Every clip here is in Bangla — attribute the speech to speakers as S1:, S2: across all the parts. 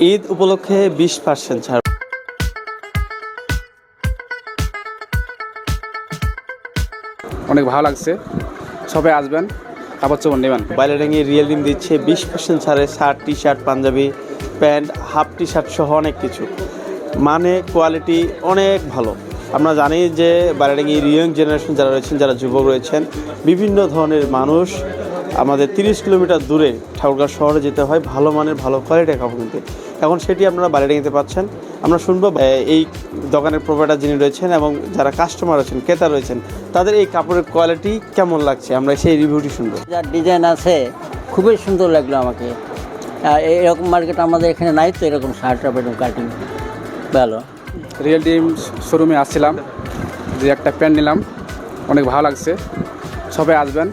S1: ঈদ উপলক্ষে 20% ছাড়।
S2: অনেক ভালো লাগছে, সবাই আসবেন, কাপড় চোপড় নেবেন।
S1: বাইরেঙ্গি রিয়েল ডিম দিচ্ছে 20% ছাড়ে shirt, T shirt, punjabi, pant, half T shirt সহ অনেক কিছু। মানে কোয়ালিটি অনেক ভালো। আমরা জানি যে বাইরেঙ্গি ইয়ং জেনারেশন যারা রয়েছেন, যারা যুবক রয়েছেন, বিভিন্ন ধরনের মানুষ আমাদের 30 কিলোমিটার দূরে ঠাকুরগাঁও শহরে যেতে হয় ভালো মানের ভালো কোয়ালিটির কাপড় কিনতে। এখন সেটি আপনারা বাইরেঙ্গিতে পাচ্ছেন। আমরা শুনবো এই দোকানের প্রোভাইডার যিনি রয়েছেন এবং যারা কাস্টমার আছেন, ক্রেতা রয়েছেন, তাদের এই কাপড়ের কোয়ালিটি কেমন লাগছে, আমরা সেই রিভিউটি শুনবো।
S3: যার ডিজাইন আছে খুবই সুন্দর লাগলো আমাকে। এরকম মার্কেট আমাদের এখানে নাই তো, এরকম শার্ট এরকম কাটিং ভালো।
S2: রিয়েল ডিম শোরুমে আসছিলাম, যে একটা প্যান্ট নিলাম, অনেক ভালো লাগছে, সবাই আসবেন,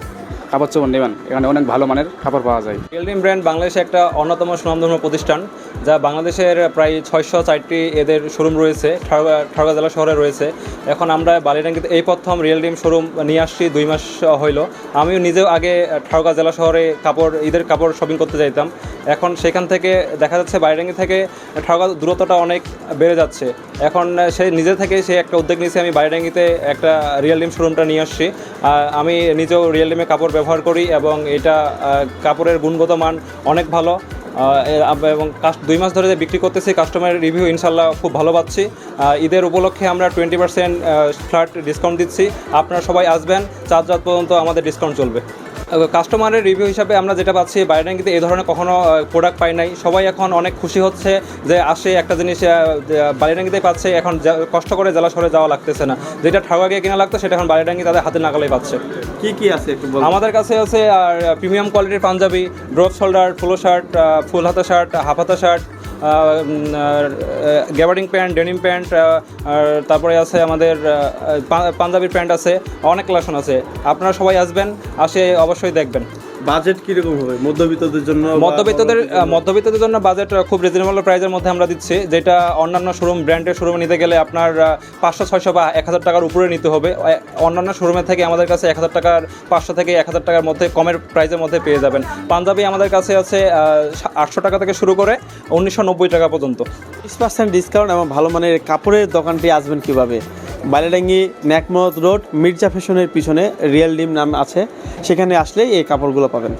S2: কাপড় চোপড় নেবেন, এখানে অনেক ভালো মানের কাপড় পাওয়া যায়।
S4: রিয়েল ডিম ব্র্যান্ড বাংলাদেশে একটা অন্যতম সুনামধন্য প্রতিষ্ঠান, যা বাংলাদেশের প্রায় 604টি এদের শোরুম রয়েছে, ঠাকুরগাঁও জেলা শহরে রয়েছে। এখন আমরা বালিরাঙ্গিতে এই প্রথম রিয়েল ডিম শোরুম নিয়ে আসছি, 2 মাস হইল। আমিও নিজেও আগে ঠাকুরগাঁও জেলা শহরে ঈদের কাপড় শপিং করতে যাইতাম। এখন সেখান থেকে দেখা যাচ্ছে বালিরাঙ্গি থেকে ঠাকুরগাঁও দূরত্বটা অনেক বেড়ে যাচ্ছে। এখন নিজে থেকে সে একটা উদ্যোগ নিয়েছে, আমি বালিরাঙ্গিতে একটা রিয়েল ডিম শোরুমটা নিয়ে আসছি। আমি নিজেও রিয়েল ডিমে কাপড় ব্যবহার করি এবং এটা কাপড়ের গুণগত মান অনেক ভালো এবং 2 মাস ধরে যে বিক্রি করতেছি, কাস্টমারের রিভিউ ইনশাল্লাহ খুব ভালো পাচ্ছি। ঈদের উপলক্ষে আমরা 20% ফ্ল্যাট ডিসকাউন্ট দিচ্ছি। আপনারা সবাই আসবেন, 4 রাত পর্যন্ত আমাদের ডিসকাউন্ট চলবে। কাস্টমারের রিভিউ হিসাবে আমরা যেটা পাচ্ছি, বাইরেঙ্গিতে এই ধরনের কখনো প্রোডাক্ট পাই নাই। সবাই এখন অনেক খুশি হচ্ছে যে আসে একটা জিনিস বাইরেঙ্গিতেই পাচ্ছে, এখন কষ্ট করে জেলা শহরে যাওয়া লাগতেছে না। যেটা ঠাকুরগাঁও গিয়ে কেনা লাগতো সেটা এখন বাইরেঙ্গি তাদের হাতে নাগালেই পাচ্ছে।
S1: কি কি আছে একটু বলুন।
S4: আমাদের কাছে আছে আর প্রিমিয়াম কোয়ালিটির Punjabi, drop shoulder, polo shirt, full হাতা শার্ট, হাফ হাতা shirt, gabardine pant, denim pant, আর তারপরে আছে আমাদের পাঞ্জাবির প্যান্ট আছে, অনেক কালেকশন আছে। আপনারা সবাই আসবেন, আসে অবশ্যই দেখবেন।
S1: বাজেট কীরকম হবে মধ্যবিত্তদের জন্য?
S4: মধ্যবিত্তদের জন্য বাজেট খুব রিজনেবল প্রাইসের মধ্যে আমরা দিচ্ছি, যেটা অন্যান্য শোরুম ব্র্যান্ডের শোরুমে নিতে গেলে আপনার 500, 600 বা 1000 টাকার উপরে নিতে হবে। অন্যান্য শোরুমের থেকে আমাদের কাছে 1000 টাকার, 500 থেকে 1000 টাকার মধ্যে কমের প্রাইসের মধ্যে পেয়ে যাবেন। পাঞ্জাবি আমাদের কাছে আছে 800 টাকা থেকে শুরু করে 1990 টাকা পর্যন্ত।
S1: 20% ডিসকাউন্ট এবং ভালো মানের কাপড়ের দোকানটি আসবেন কীভাবে? বালিরাঙ্গি ন্যাকমত রোড মির্জা ফ্যাশনের পিছনে রিয়েল ডিম নাম আছে, সেখানে আসলেই এই কাপড়গুলো পাবেন।